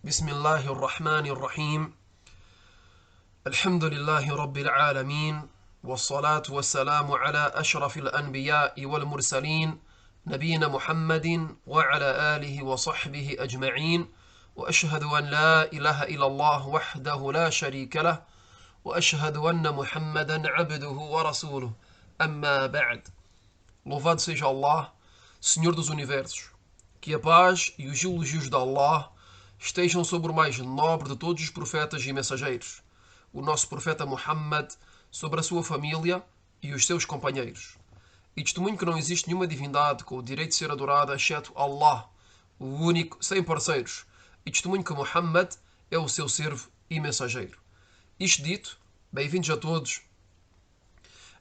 بسم الله الرحمن الرحيم. الحمد لله رب العالمين، والصلاة والسلام على أشرف الأنبياء والمرسلين نبينا محمد وعلى آله وصحبه أجمعين، وأشهد أن لا إله إلا الله وحده لا شريك له، وأشهد أن محمدا عبده ورسوله. أما بعد. Louvado seja Allah, Senhor dos Universos. Que a paz e os elogios de Allah estejam sobre o mais nobre de todos os profetas e mensageiros, o nosso profeta Muhammad, sobre a sua família e os seus companheiros. E testemunho que não existe nenhuma divindade com o direito de ser adorada exceto Allah, o único, sem parceiros. E testemunho que Muhammad é o seu servo e mensageiro. Isto dito, bem-vindos a todos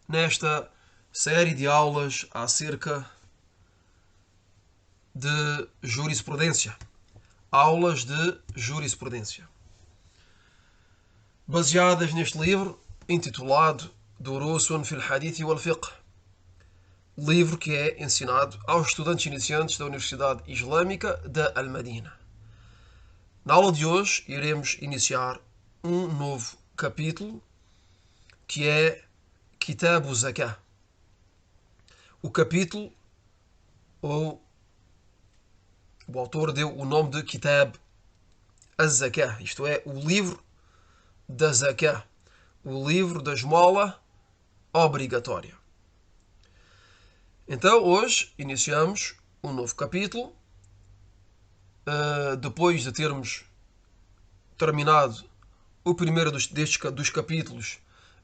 nesta série de aulas acerca de jurisprudência. Aulas de jurisprudência. Baseadas neste livro intitulado Durusun fil Hadith wal Fiqh. Livro que é ensinado aos estudantes iniciantes da Universidade Islâmica de Al-Madina. Na aula de hoje iremos iniciar um novo capítulo que é Kitab Zakah. O capítulo, ou o autor deu o nome de Kitab Az-Zakah, isto é, o livro da Zakah, o livro da esmola obrigatória. Então, hoje, iniciamos um novo capítulo, depois de termos terminado o primeiro dos capítulos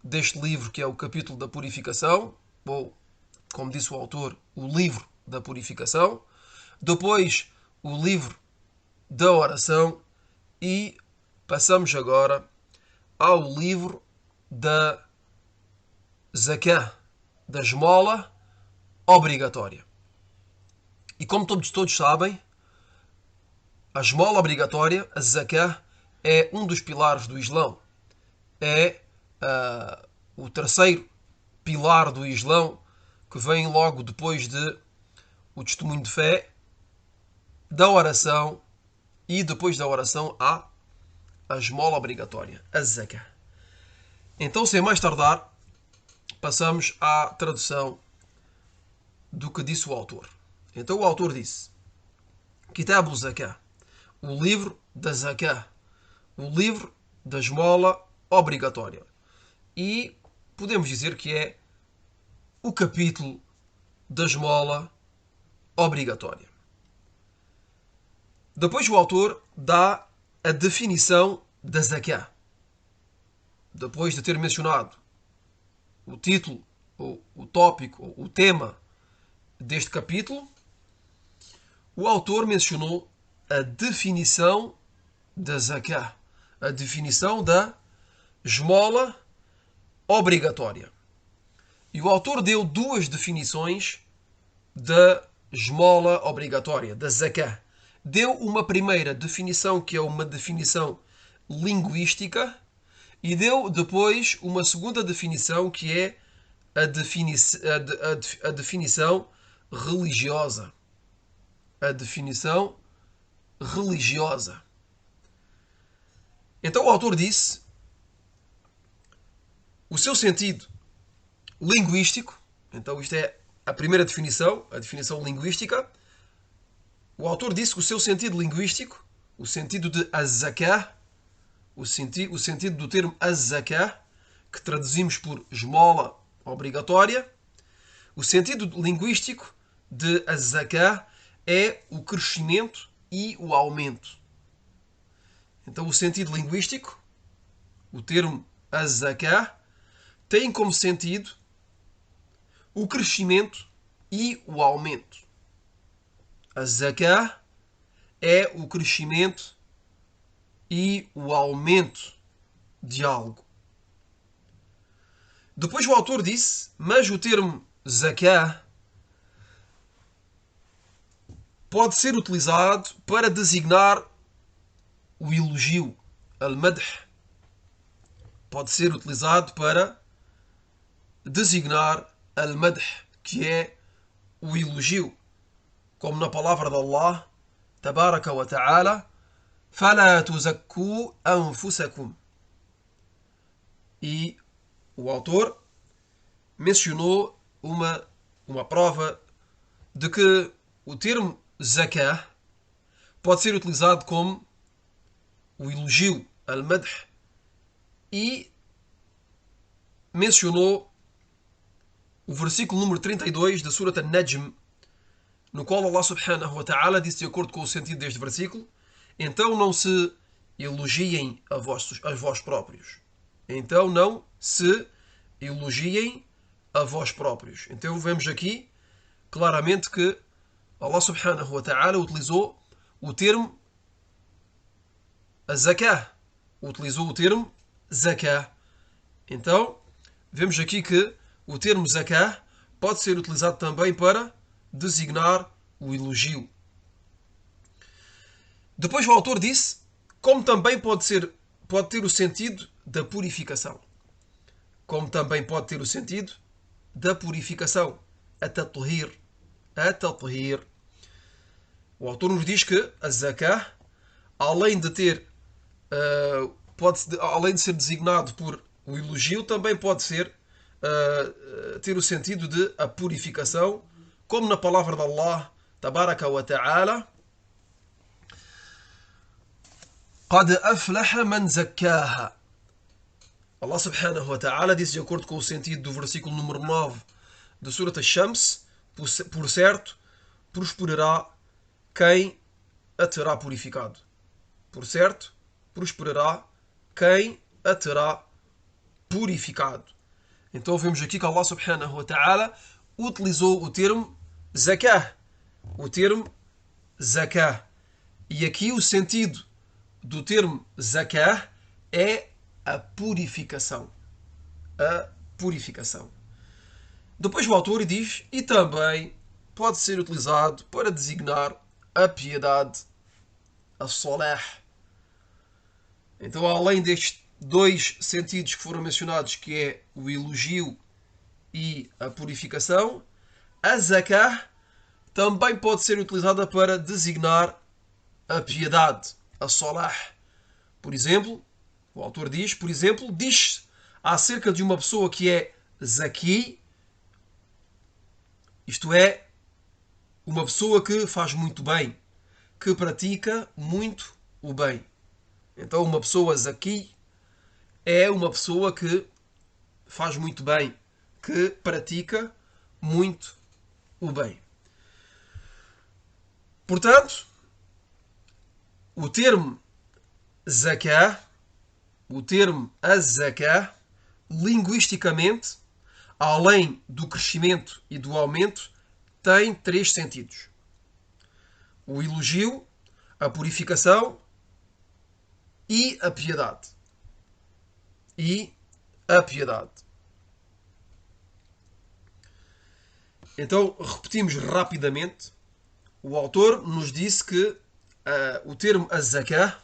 deste livro, que é o capítulo da purificação, ou, como disse o autor, o livro da purificação. Depois, o livro da oração, e passamos agora ao livro da Zakah, da esmola obrigatória. E como todos sabem, a esmola obrigatória, a Zakah, é um dos pilares do Islão. É o terceiro pilar do Islão, que vem logo depois de o testemunho de fé, da oração, e depois da oração há a esmola obrigatória, a Zakah. Então, sem mais tardar, passamos à tradução do que disse o autor. Então o autor disse: Kitab Zakah, o livro da Zakah, o livro da esmola obrigatória. E podemos dizer que é o capítulo da esmola obrigatória. Depois o autor dá a definição da Zakah. Depois de ter mencionado o título, ou o tópico, ou o tema deste capítulo, o autor mencionou a definição da Zakah, a definição da esmola obrigatória. E o autor deu duas definições da esmola obrigatória, da Zakah. Deu uma primeira definição, que é uma definição linguística, e deu depois uma segunda definição, que é a definição religiosa. A definição religiosa. Então o autor disse: o seu sentido linguístico, então isto é a primeira definição, a definição linguística. O autor disse que o seu sentido linguístico, o sentido de Az-Zakah, o sentido do termo Az-Zakah, que traduzimos por esmola obrigatória, o sentido linguístico de Az-Zakah é o crescimento e o aumento. Então o sentido linguístico, o termo Az-Zakah, tem como sentido o crescimento e o aumento. A Zakah é o crescimento e o aumento de algo. Depois o autor disse: mas o termo Zakah pode ser utilizado para designar o elogio, al-madh. Pode ser utilizado para designar al-madh, que é o elogio. Como na palavra de Allah, Tabaraka wa Ta'ala, فَلَا تُزَكُّوا أَنفُسَكُمْ. E o autor mencionou uma prova de que o termo zakah pode ser utilizado como o elogio, al-madh, e mencionou o versículo número 32 da Surat An-Najm, no qual Allah subhanahu wa ta'ala disse, de acordo com o sentido deste versículo: então não se elogiem a vós próprios. Então não se elogiem a vós próprios. Então vemos aqui claramente que Allah subhanahu wa ta'ala utilizou o termo zakah. Utilizou o termo zakah. Então, vemos aqui que o termo zakah pode ser utilizado também para designar o elogio. Depois o autor disse, como também pode ter o sentido da purificação. Como também pode ter o sentido da purificação. At-tathir. At-tathir. O autor nos diz que a zakah, além de ser designado por o elogio, também pode ter o sentido de a purificação, como na palavra de Allah, tabaraka wa ta'ala: قَدْ أَفْلَحَ مَنْ زَكَّاهَا. Allah subhanahu wa ta'ala disse, de acordo com o sentido do versículo número 9 de Surat Ash-Shams: por certo, prosperará quem a terá purificado. Por certo, prosperará quem a terá purificado. Então vemos aqui que Allah subhanahu wa ta'ala utilizou o termo zakah. O termo zakah. E aqui o sentido do termo zakah é a purificação. A purificação. Depois o autor diz, e também pode ser utilizado para designar a piedade, a salah. Então, além destes dois sentidos que foram mencionados, que é o elogio e a purificação, a zakah também pode ser utilizada para designar a piedade, a salah. Por exemplo, o autor diz, diz acerca de uma pessoa que é zaki, isto é, uma pessoa que faz muito bem, que pratica muito o bem. Então, uma pessoa zaki é uma pessoa que faz muito bem, que pratica muito o bem. Portanto, o termo zakah, o termo az-zakah, linguisticamente, além do crescimento e do aumento, tem três sentidos: o elogio, a purificação e a piedade. E a piedade. Então, repetimos rapidamente. O autor nos disse que o termo az-zakah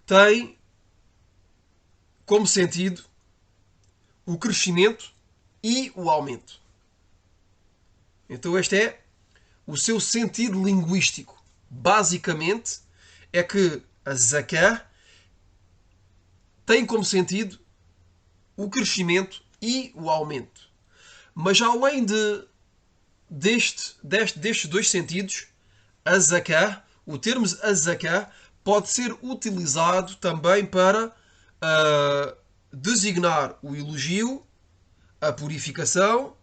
tem como sentido o crescimento e o aumento. Então este é o seu sentido linguístico. Basicamente é que a zakah tem como sentido o crescimento e o aumento. Mas além destes dois sentidos, a zakah, o termo a zakah pode ser utilizado também para designar o elogio, a purificação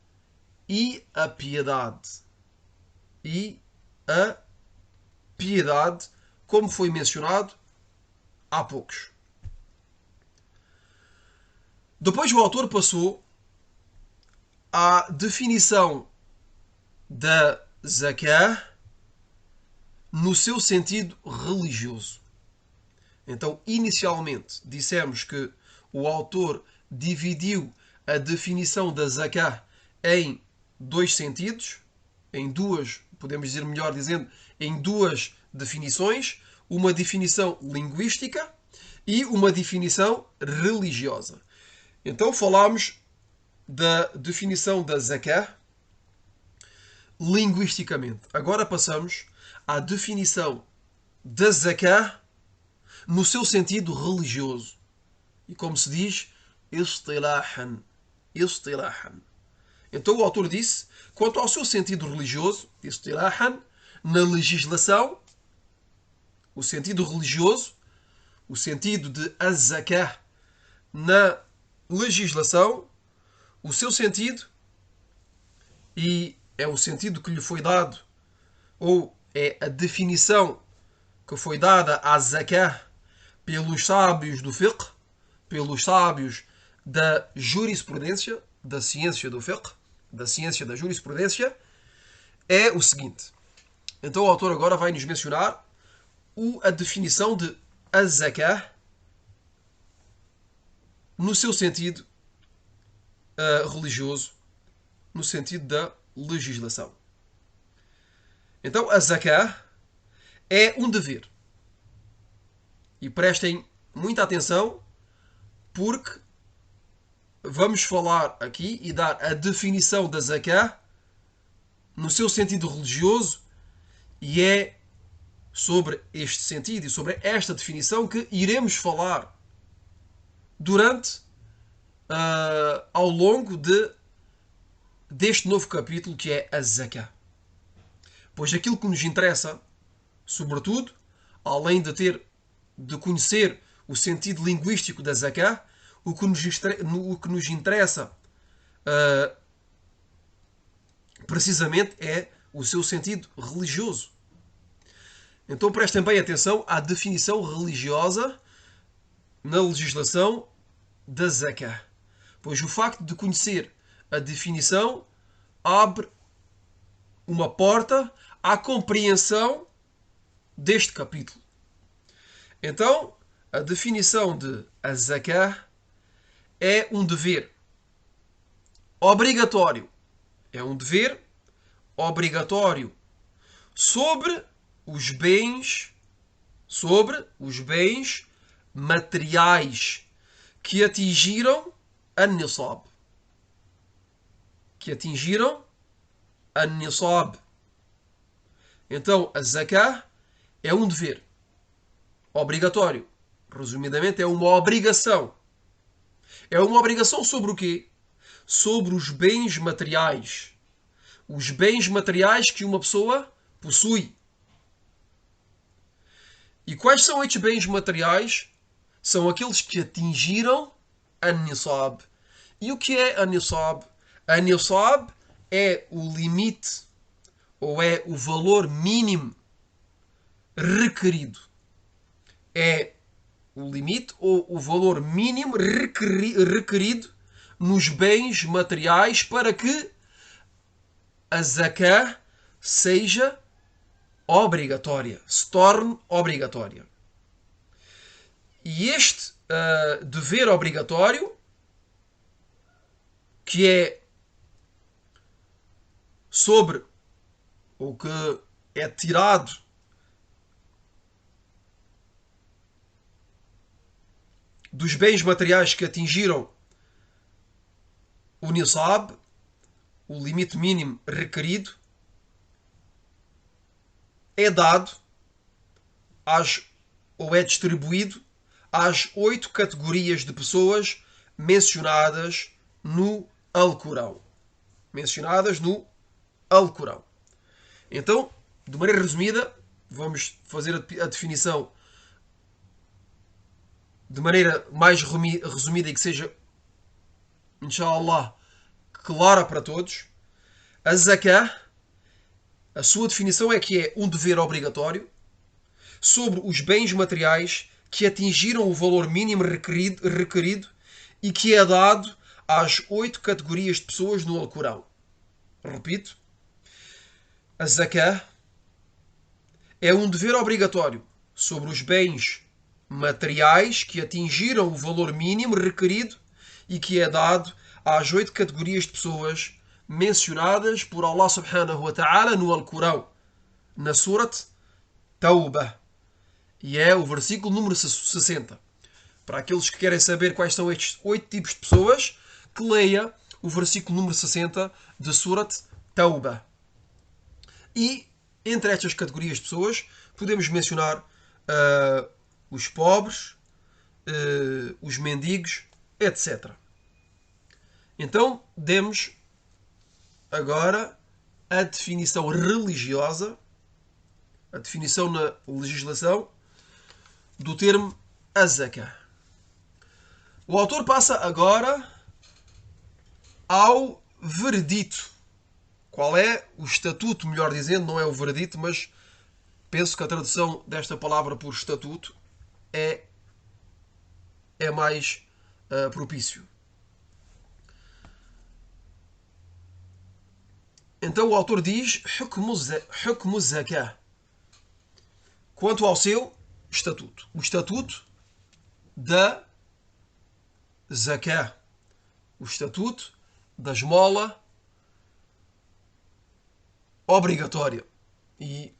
e a piedade. E a piedade, como foi mencionado há poucos. Depois o autor passou à definição da zakah no seu sentido religioso. Então, inicialmente, dissemos que o autor dividiu a definição da zakah em dois sentidos, em duas, podemos dizer melhor dizendo, em duas definições, uma definição linguística e uma definição religiosa. Então falámos da definição da zakah linguisticamente. Agora passamos à definição da zakah no seu sentido religioso. E como se diz, istilahan. Istilahan. Então o autor disse, quanto ao seu sentido religioso, istilahan, na legislação, o sentido religioso, o sentido de az-zakah na legislação, o seu sentido, e é o sentido que lhe foi dado, ou é a definição que foi dada à zakah pelos sábios do fiqh, pelos sábios da jurisprudência, da ciência do fiqh, da ciência da jurisprudência, é o seguinte. Então o autor agora vai nos mencionar a definição de az-zakah no seu sentido religioso, no sentido da legislação. Então a zakah é um dever. E prestem muita atenção, porque vamos falar aqui e dar a definição da zakah no seu sentido religioso, e é sobre este sentido e sobre esta definição que iremos falar durante, ao longo deste novo capítulo, que é a zakah. Pois aquilo que nos interessa, sobretudo, além de conhecer o sentido linguístico da zakah, o que nos interessa precisamente é o seu sentido religioso. Então prestem bem atenção à definição religiosa na legislação da zakah. Pois o facto de conhecer a definição abre uma porta à compreensão deste capítulo. Então, a definição de az-zakah é um dever obrigatório. É um dever obrigatório sobre os bens materiais que atingiram an-nisab. Que atingiram an-nisab. Então, a zakah é um dever obrigatório. Resumidamente, é uma obrigação. É uma obrigação sobre o quê? Sobre os bens materiais. Os bens materiais que uma pessoa possui. E quais são estes bens materiais? São aqueles que atingiram an-nisab. E o que é an-nisab? An-nisab é o limite, ou é o valor mínimo requerido. É o limite ou o valor mínimo requerido nos bens materiais para que a zakah seja obrigatória, se torne obrigatória. E este dever obrigatório, que é sobre o que é tirado dos bens materiais que atingiram o nisab, o limite mínimo requerido, é dado ou é distribuído às 8 categorias de pessoas mencionadas no Alcorão. Mencionadas no Alcorão. Então, de maneira resumida, vamos fazer a definição de maneira mais resumida e que seja, inshallah, clara para todos. A zakah, a sua definição é que é um dever obrigatório sobre os bens materiais que atingiram o valor mínimo requerido e que é dado às 8 categorias de pessoas no Alcorão. Repito. A zakah é um dever obrigatório sobre os bens materiais que atingiram o valor mínimo requerido e que é dado às 8 categorias de pessoas mencionadas por Allah subhanahu wa ta'ala no Alcorão, na Surat Tawbah. E é o versículo número 60. Para aqueles que querem saber quais são estes 8 tipos de pessoas, que leia o versículo número 60 de Surat Tawbah. E entre estas categorias de pessoas, Podemos mencionar os pobres, os mendigos, etc. Então, demos agora a definição religiosa, a definição na legislação do termo az-zakah. O autor passa agora ao veredito. Qual é o estatuto, melhor dizendo, não é o veredito, mas penso que a tradução desta palavra por estatuto é mais propício. Então o autor diz hukmu zakah. Quanto ao seu estatuto. O estatuto da zakah. O estatuto da esmola obrigatória. E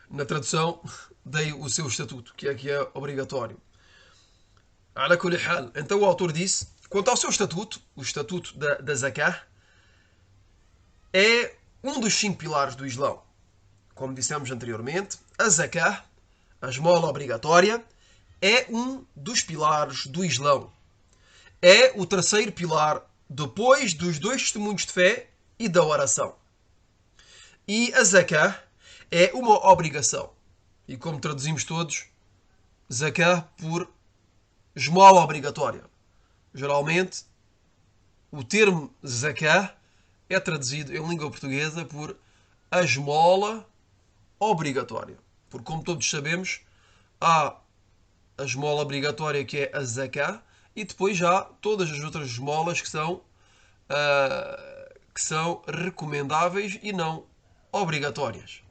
na tradução dei o seu estatuto, que é obrigatório. Ala kulli hal. Então o autor disse, quanto ao seu estatuto, o estatuto da zakah, é um dos 5 pilares do Islão. Como dissemos anteriormente, a zakah, a esmola obrigatória, é um dos pilares do Islão. É o terceiro pilar depois dos 2 testemunhos de fé e da oração. E a zakah é uma obrigação. E como traduzimos todos, zakah por esmola obrigatória. Geralmente, o termo zakah é traduzido em língua portuguesa por a esmola obrigatória. Porque, como todos sabemos, há a esmola obrigatória que é a zakah e depois já todas as outras esmolas que são recomendáveis e não obrigatórias.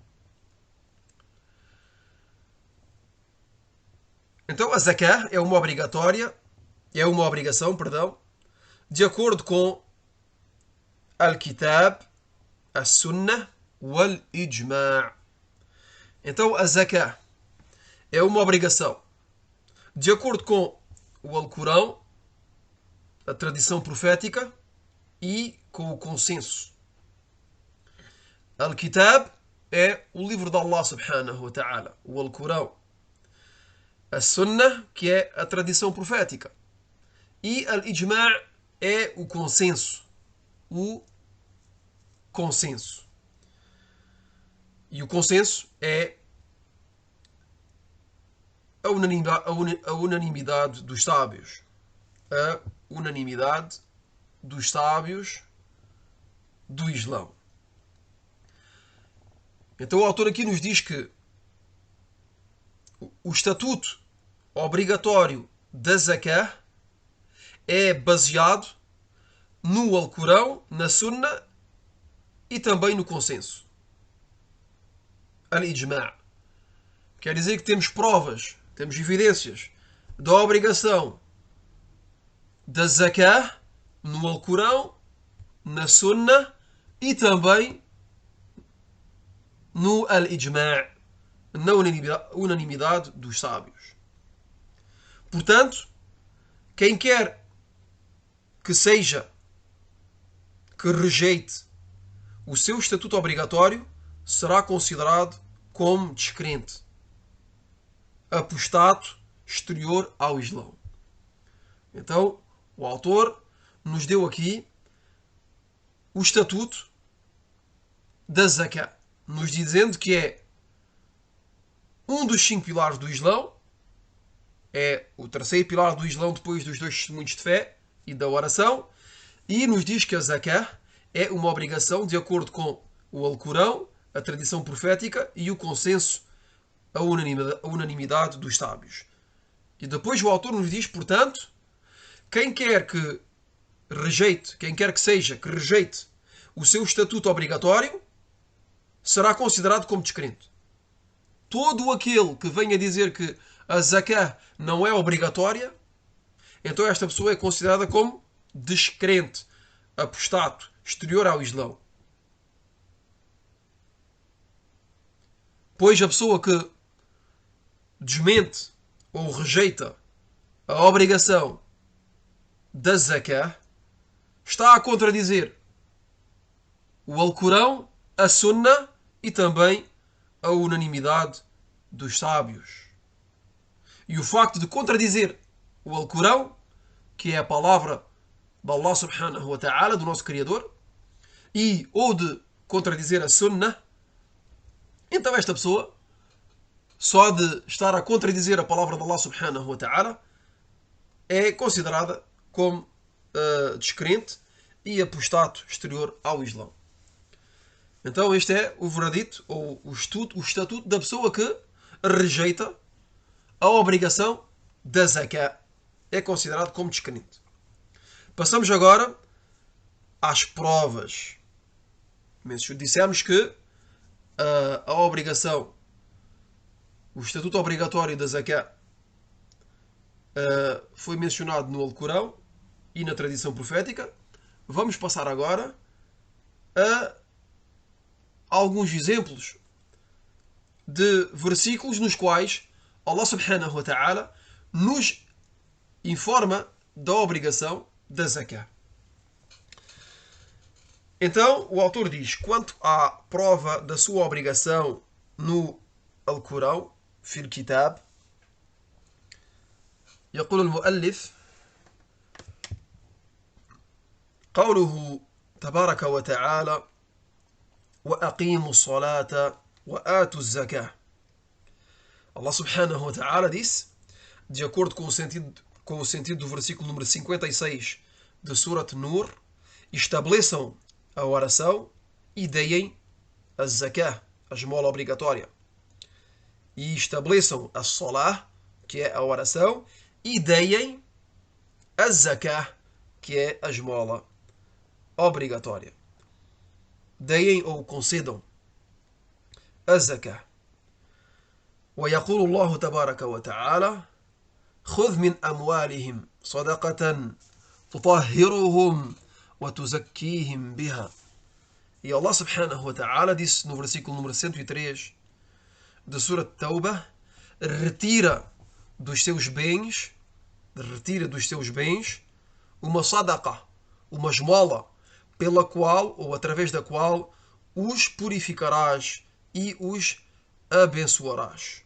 Então a zakah é uma obrigação, de acordo com Al-Kitab, As-Sunnah, Wal-Ijma'. Então a zakah é uma obrigação de acordo com o Alcorão, a tradição profética e com o consenso. Al-Kitab é o livro de Allah subhanahu wa ta'ala, o Alcorão. A Sunnah, que é a tradição profética. E Al-Ijma' é o consenso. O consenso. E o consenso é a unanimidade dos sábios. A unanimidade dos sábios do Islão. Então o autor aqui nos diz que o estatuto obrigatório da zakah é baseado no Alcorão, na Sunnah e também no consenso. Al-Ijma'. Quer dizer que temos provas, temos evidências da obrigação da zakah no Alcorão, na Sunnah e também no Al-Ijma', na unanimidade dos sábios. Portanto, quem quer que rejeite o seu estatuto obrigatório, será considerado como descrente, apostato, exterior ao Islão. Então, o autor nos deu aqui o estatuto da zakah, nos dizendo que é um dos 5 pilares do Islão, é o terceiro pilar do Islão depois dos 2 testemunhos de fé e da oração, e nos diz que a zakah é uma obrigação de acordo com o Alcorão, a tradição profética e o consenso, a unanimidade dos sábios. E depois o autor nos diz, portanto, quem quer que rejeite o seu estatuto obrigatório, será considerado como descrente. Todo aquele que venha dizer que a zakah não é obrigatória, então esta pessoa é considerada como descrente, apostato, exterior ao Islão. Pois a pessoa que desmente ou rejeita a obrigação da zakah está a contradizer o Alcorão a Sunnah e também a unanimidade dos sábios. E o facto de contradizer o Alcorão, que é a palavra de Allah subhanahu wa ta'ala, do nosso Criador, ou de contradizer a Sunnah, então esta pessoa, só de estar a contradizer a palavra de Allah subhanahu wa ta'ala, é considerada como descrente e apostato exterior ao Islão. Então este é o veredito, ou o estatuto da pessoa que rejeita a obrigação da zakah. É considerado como descrente. Passamos agora às provas. Dissemos que a obrigação, o estatuto obrigatório da zakah foi mencionado no Alcorão e na tradição profética. Vamos passar agora a alguns exemplos de versículos nos quais Allah subhanahu wa ta'ala nos informa da obrigação da zakah. Então, o autor diz, quanto à prova da sua obrigação no Alcorão, fil kitab, يقول المؤلف قوله تبارك وتعالى وأقيموا الصلاة وآتوا الزكاة. Allah subhanahu wa ta'ala disse, de acordo com o sentido do versículo número 56 de Surat Nur, estabeleçam a oração e deem a zakah, a esmola obrigatória. E estabeleçam a salah, que é a oração, e deem a zakah, que é a esmola obrigatória. Deem ou concedam a zakah. ويقول الله تبارك وتعالى خذ من أموالهم صدقة تطهرهم وتزكيهم بها. E Allah subhanahu wa ta'ala disse no versículo número 103 de Surat Tawbah, retira dos seus bens uma sadaqa, uma esmola, pela qual ou através da qual os purificarás e os abençoarás.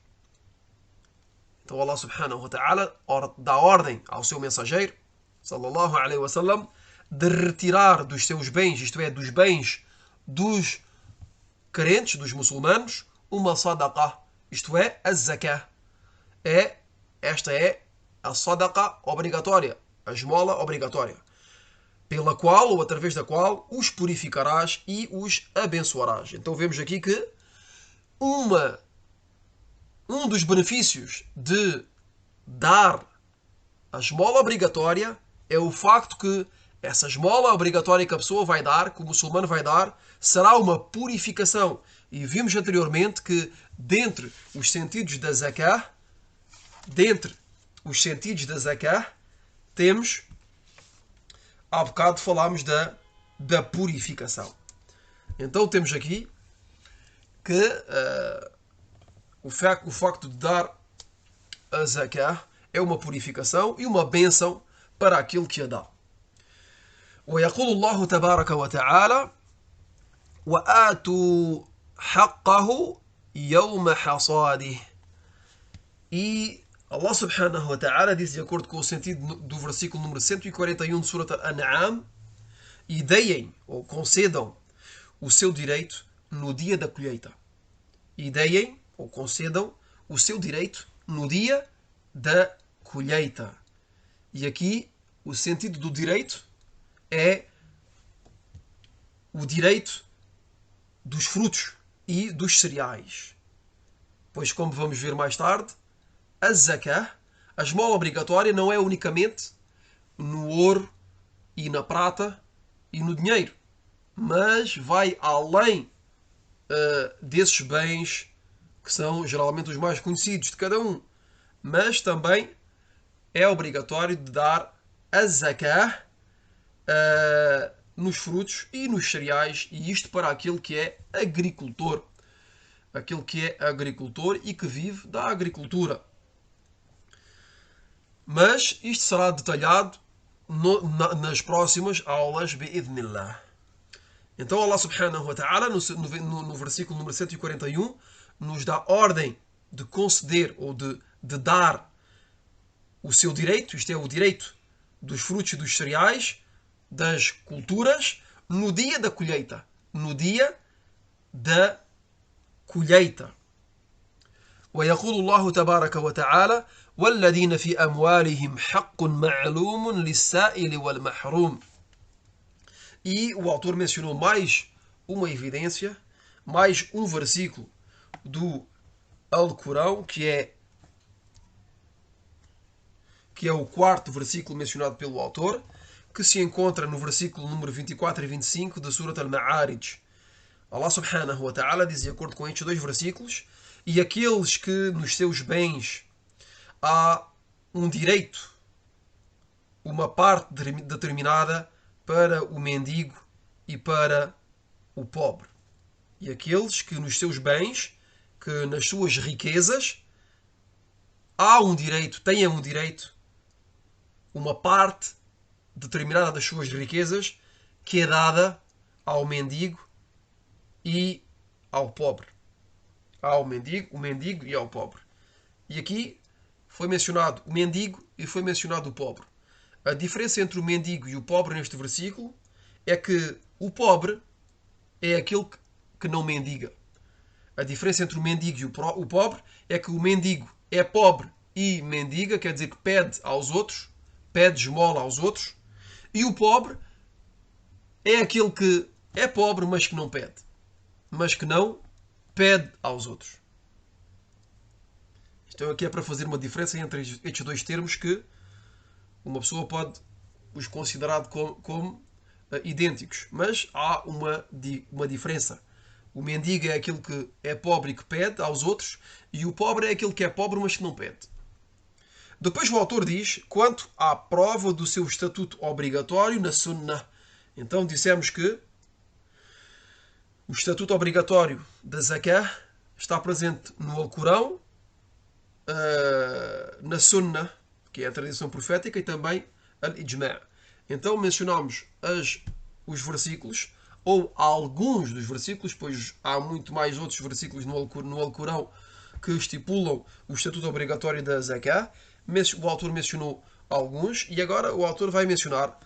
Então Allah subhanahu wa ta'ala dá ordem ao seu mensageiro, sallallahu alaihi wasallam, de retirar dos seus bens, isto é, dos bens dos crentes, dos muçulmanos, uma sadaqa, isto é, a zakah. Esta é a sadaqa obrigatória, a esmola obrigatória, pela qual ou através da qual os purificarás e os abençoarás. Então vemos aqui que um dos benefícios de dar a esmola obrigatória é o facto que essa esmola obrigatória que a pessoa vai dar, que o muçulmano vai dar, será uma purificação. E vimos anteriormente que dentre os sentidos da zakah, temos, há bocado falámos da purificação. Então temos aqui que o facto de dar a zakah é uma purificação e uma bênção para aquilo que a dá. ويقول الله تبارك وتعالى وآتوا حقه يوم حصاده. E Allah subhanahu wa ta'ala diz, de acordo com o sentido do versículo número 141 de Surat Al-An'am, e deem ou concedam o seu direito no dia da colheita. E deem ou concedam o seu direito no dia da colheita. E aqui o sentido do direito é o direito dos frutos e dos cereais. Pois, como vamos ver mais tarde, a zakah, a esmola obrigatória, não é unicamente no ouro e na prata e no dinheiro, mas vai além desses bens que são geralmente os mais conhecidos de cada um. Mas também é obrigatório de dar a zakah nos frutos e nos cereais, e isto para aquele que é agricultor. Aquele que é agricultor e que vive da agricultura. Mas isto será detalhado nas próximas aulas, bi'idhnillah. Então Allah subhanahu wa ta'ala, no versículo número 141, nos dá ordem de conceder ou de dar o seu direito, isto é, o direito dos frutos e dos cereais, das culturas, no dia da colheita. No dia da colheita. ويقول الله تبارك وتعالى والذين في أموالهم حق معلوم للسائل والمحروم. E o autor mencionou mais uma evidência, mais um versículo do Alcorão, que é o quarto versículo mencionado pelo autor, que se encontra no versículo número 24 e 25 da Surat Al-Ma'arij. Allah subhanahu wa ta'ala diz, de acordo com estes dois versículos, e aqueles que nos seus bens há um direito, uma parte determinada para o mendigo e para o pobre. E aqueles que nos seus bens, que nas suas riquezas, há um direito, têm um direito, uma parte determinada das suas riquezas que é dada ao mendigo e ao pobre. Ao mendigo, o mendigo e ao pobre. E aqui foi mencionado o mendigo e foi mencionado o pobre. A diferença entre o mendigo e o pobre neste versículo é que o pobre é aquele que não mendiga. A diferença entre o mendigo e o pobre é que o mendigo é pobre e mendiga, quer dizer que pede aos outros, pede esmola aos outros, e o pobre é aquele que é pobre, mas que não pede. Mas que não pede aos outros. Isto aqui é para fazer uma diferença entre estes dois termos que uma pessoa pode os considerar como idênticos. Mas há uma diferença. O mendigo é aquele que é pobre e que pede aos outros, e o pobre é aquele que é pobre, mas que não pede. Depois o autor diz, quanto à prova do seu estatuto obrigatório na Sunnah. Então dissemos que o estatuto obrigatório da Zakah está presente no Alcorão, na Sunnah, que é a tradição profética, e também al-Ijma'. Então mencionamos os versículos, ou alguns dos versículos, pois há muito mais outros versículos no Alcorão que estipulam o estatuto obrigatório da Zakah. O autor mencionou alguns, e agora o autor vai mencionar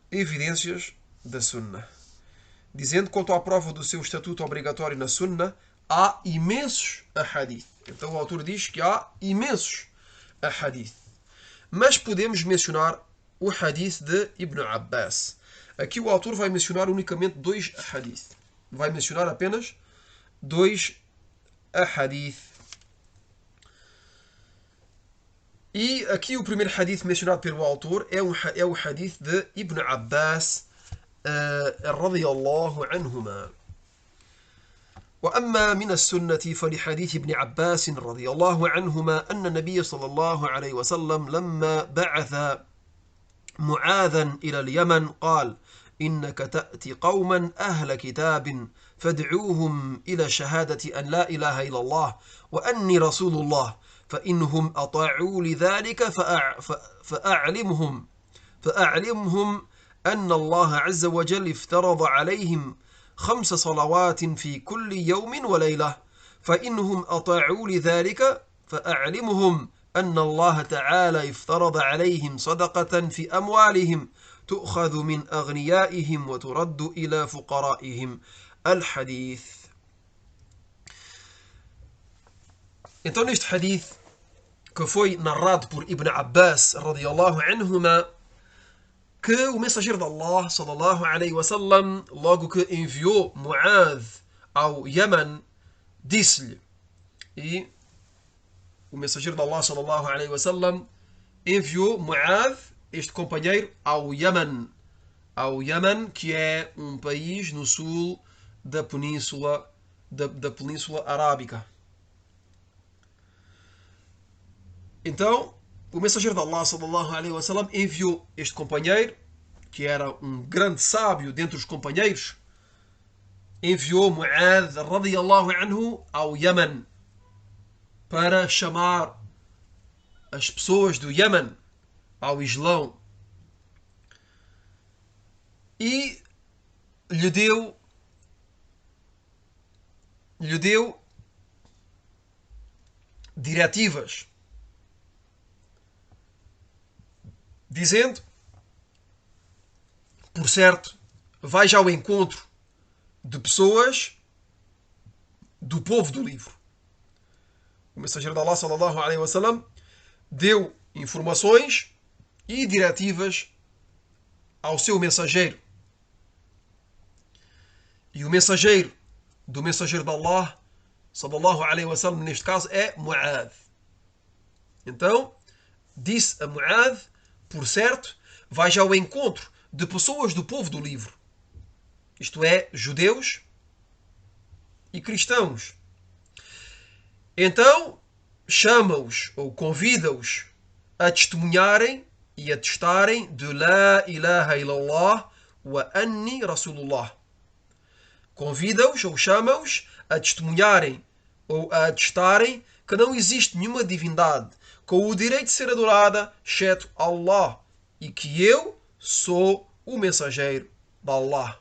evidências da Sunnah. Dizendo, quanto à prova do seu estatuto obrigatório na Sunnah, há imensos ahadith. Então o autor diz que há imensos ahadith. Mas podemos mencionar o hadith de Ibn Abbas. Aqui o autor vai mencionar unicamente 2 ahadith. Vai mencionar apenas 2 ahadith. E aqui o primeiro hadith mencionado pelo autor é o hadith de Ibn Abbas رضي الله عنهما. وأما من السنة فلحديث ابن عباس رضي الله عنهما أن النبي صلى الله عليه وسلم لما بعث معاذا إلى اليمن قال إنك تأتي قوما أهل كتاب فادعوهم إلى شهادة أن لا إله إلا الله وأني رسول الله فإنهم أطاعوا لذلك فأعلمهم أن الله عز وجل افترض عليهم 5 صلوات في كل يوم وليلة فإنهم أطاعوا لذلك فأعلمهم أن الله تعالى افترض عليهم صدقة في أموالهم تؤخذ من أغنيائهم وترد إلى فقرائهم. الحديث. Então neste hadith que foi narrado por Ibn Abbas radiyallahu anhuma, que o mensageiro de Allah sallallahu alaihi wasallam, logo que enviou Mu'adh ao Yaman, disse-lhe, e o mensageiro de Allah sallallahu alaihi wasallam enviou Mu'adh, este companheiro, ao Yaman, que é um país no sul da península arábica. Então, o mensageiro de Allah sallallahu alaihi wasallam enviou este companheiro, que era um grande sábio dentre os companheiros, enviou Mu'adh radiyallahu anhu ao Yaman para chamar as pessoas do Yaman ao Islão. e lhe deu diretivas, dizendo, por certo, vais ao encontro de pessoas do povo do livro. O mensageiro de Allah, sallallahu alaihi wasallam, deu informações e diretivas ao seu mensageiro. E o mensageiro do mensageiro de Allah, sallallahu alaihi wasallam, neste caso é Mu'adh. Então, disse a Mu'adh, por certo, vais ao encontro de pessoas do povo do livro. Isto é, judeus e cristãos. Então, chama-os ou convida-os a testemunharem e a testarem de La ilaha illallah wa anni rasulullah. Convida-os ou chama-os a testemunharem ou a atestarem que não existe nenhuma divindade com o direito de ser adorada, exceto Allah, e que eu sou o mensageiro de Allah.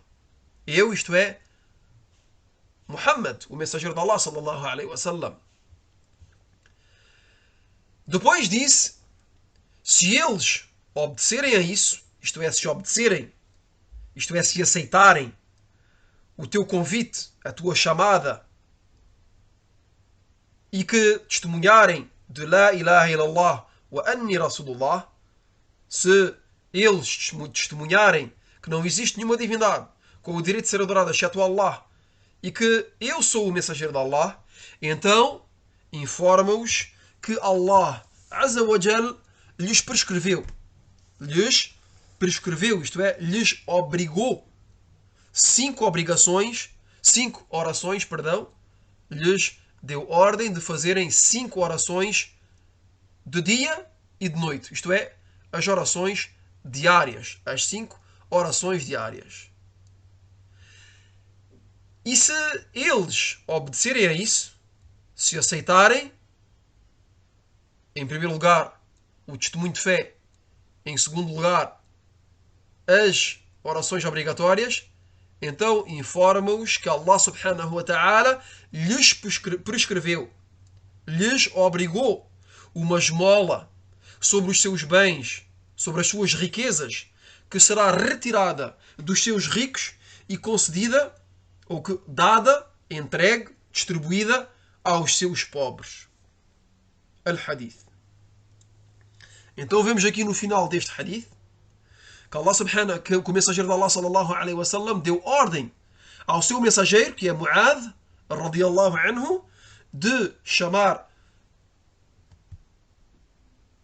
Eu, isto é, Muhammad, o mensageiro de Allah, sallallahu alaihi wasallam. Depois disse, se eles obedecerem a isso, isto é, se obedecerem, isto é, se aceitarem o teu convite, a tua chamada, e que testemunharem de La ilaha illallah wa anni rasulullah, se eles testemunharem que não existe nenhuma divindade com o direito de ser adorada, exceto Allah, e que eu sou o mensageiro de Allah, então informa-os que Allah Azza wa Jal lhes prescreveu, isto é, lhes obrigou 5 orações, lhes deu ordem de fazerem 5 orações de dia e de noite, isto é, as orações diárias, as 5 orações diárias. E se eles obedecerem a isso, se aceitarem, em primeiro lugar, o testemunho de fé, em segundo lugar, as orações obrigatórias, então informa-os que Allah subhanahu wa ta'ala lhes prescreveu, lhes obrigou uma esmola sobre os seus bens, sobre as suas riquezas, que será retirada dos seus ricos e concedida, ou que dada, entregue, distribuída aos seus pobres. Al-Hadith. Então vemos aqui no final deste hadith que Allah subhanahu, que o mensageiro de Allah sallallahu alaihi wasallam deu ordem ao seu mensageiro, que é Mu'adh radiyallahu anhu, de chamar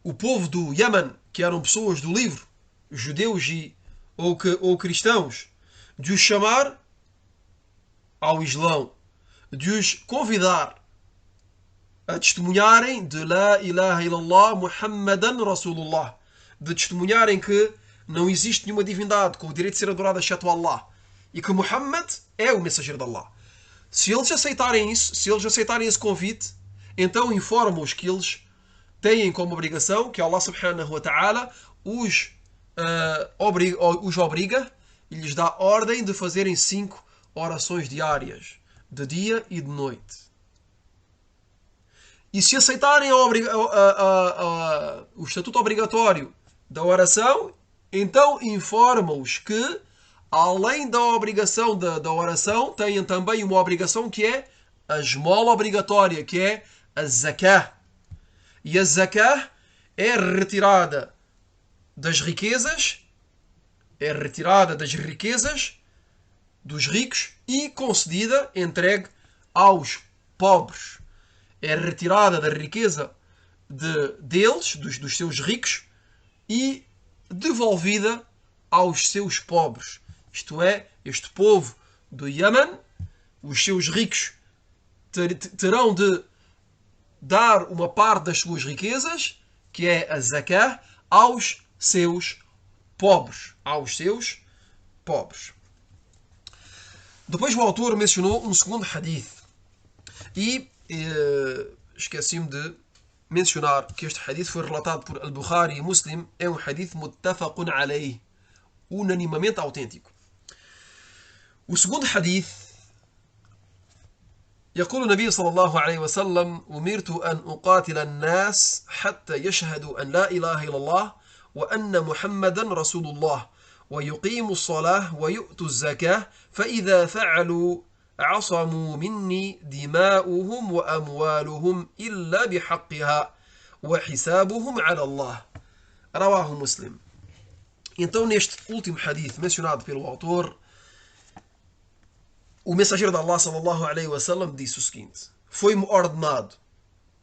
o povo do Yaman, que eram pessoas do livro, judeus ou cristãos, de os chamar ao Islão, de os convidar a testemunharem de La ilaha illallah Muhammadan Rasulullah, de testemunharem que não existe nenhuma divindade com o direito de ser adorada exceto Allah, e que Muhammad é o mensageiro de Allah. Se eles aceitarem isso, se eles aceitarem esse convite, então informa-os que eles têm como obrigação que Allah subhanahu wa ta'ala os obriga e lhes dá ordem de fazerem 5 orações diárias, de dia e de noite. E se aceitarem o estatuto obrigatório da oração, então informa-os que, além da obrigação da oração, têm também uma obrigação que é a esmola obrigatória, que é a zakah. E a zakah é retirada das riquezas, dos ricos e concedida, entregue aos pobres. É retirada da riqueza deles, dos seus ricos, e devolvida aos seus pobres. Isto é, este povo do Yaman, os seus ricos terão de dar uma parte das suas riquezas, que é a zakah, aos seus pobres. Depois o autor mencionou um segundo hadith. E esqueci-me de mencionar que este hadith foi relatado por Al-Bukhari e Muslim. É um hadith muttafaqun alayh, unanimamente autêntico. O segundo hadith, يقول النبي صلى الله عليه وسلم: أمرت أن أقاتل الناس حتى يشهدوا أن لا إله إلا الله وأن محمدا رسول الله ويقيموا الصلاة ويؤتوا الزكاة فإذا فعلوا عصموا مني دماؤهم وأموالهم إلا بحقها وحسابهم على الله. رواه مسلم. Então, neste último hadith mencionado pelo autor, o mensageiro de Allah sallallahu alaihi wasallam disse o seguinte: foi-me ordenado.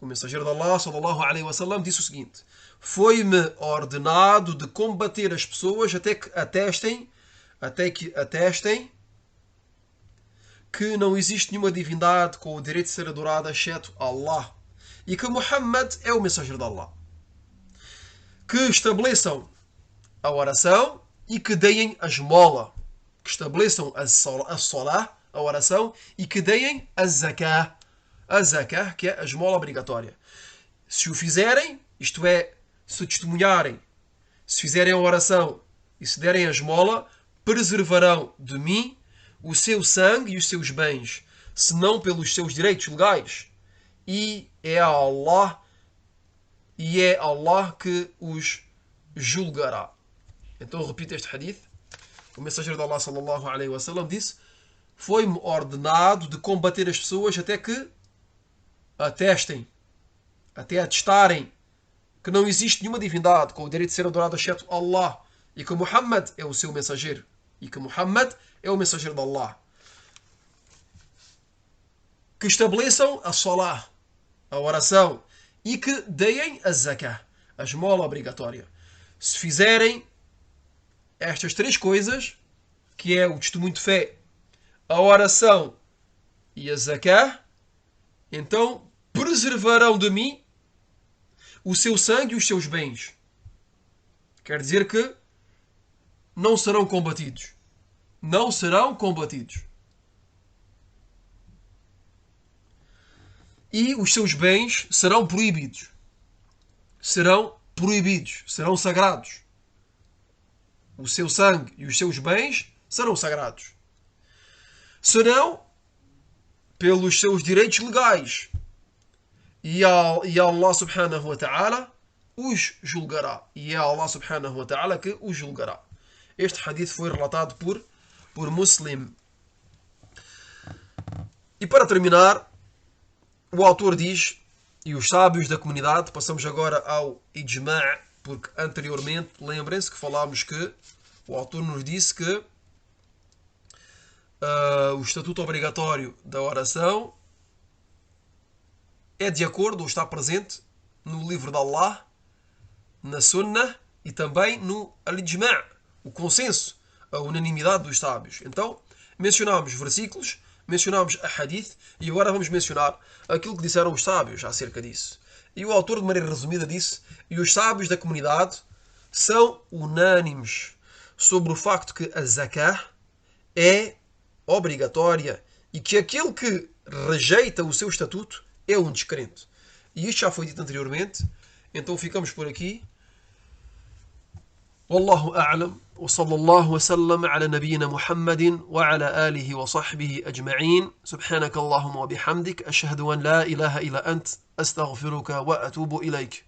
O mensageiro de Allah sallallahu alaihi wasallam disse o seguinte: foi-me ordenado de combater as pessoas até que atestem que não existe nenhuma divindade com o direito de ser adorada exceto Allah e que Muhammad é o mensageiro de Allah. Que estabeleçam a oração e que deem a esmola. Que estabeleçam a salah, a oração, e que deem a zakah. A zakah, que é a esmola obrigatória. Se o fizerem, isto é, se testemunharem, se fizerem a oração e se derem a esmola, preservarão de mim o seu sangue e os seus bens, senão pelos seus direitos legais. E é Allah que os julgará. Então repito este hadith. O mensageiro de Allah sallallahu alaihi wasallam disse: foi-me ordenado de combater as pessoas até que atestem, até atestarem que não existe nenhuma divindade com o direito de ser adorado exceto Allah e que Muhammad é o seu mensageiro. E que Muhammad é o mensageiro de Allah. Que estabeleçam a salah, a oração, e que deem a zakah, a esmola obrigatória. Se fizerem estas três coisas, que é o testemunho de fé, a oração e a zakah, então preservarão de mim o seu sangue e os seus bens. Quer dizer que não serão combatidos. Não serão combatidos. E os seus bens serão proibidos. Serão proibidos. Serão sagrados. O seu sangue e os seus bens serão sagrados. Serão pelos seus direitos legais. E Allah subhanahu wa ta'ala os julgará. E é Allah subhanahu wa ta'ala que os julgará. Este hadith foi relatado por Muslim. E para terminar, o autor diz, e os sábios da comunidade, passamos agora ao ijma', porque anteriormente, lembrem-se que falámos que o autor nos disse que o estatuto obrigatório da oração é de acordo ou está presente no livro de Allah, na Sunnah e também no al-ijma', o consenso, a unanimidade dos sábios. Então, mencionámos versículos, mencionámos a hadith e agora vamos mencionar aquilo que disseram os sábios acerca disso. E o autor, de maneira resumida, disse: e os sábios da comunidade são unânimes sobre o facto que a zakah é obrigatória e que aquele que rejeita o seu estatuto é um descrente. E isto já foi dito anteriormente, então ficamos por aqui. Wallahu a'lam, wa sallallahu wa sallam ala nabiyyina Muhammadin wa ala alihi wa sahbihi ajma'in. Subhanaka Allahumma wa bihamdik, ashhadu an la ilaha illa ant, astaghfiruka wa atubu ilayk.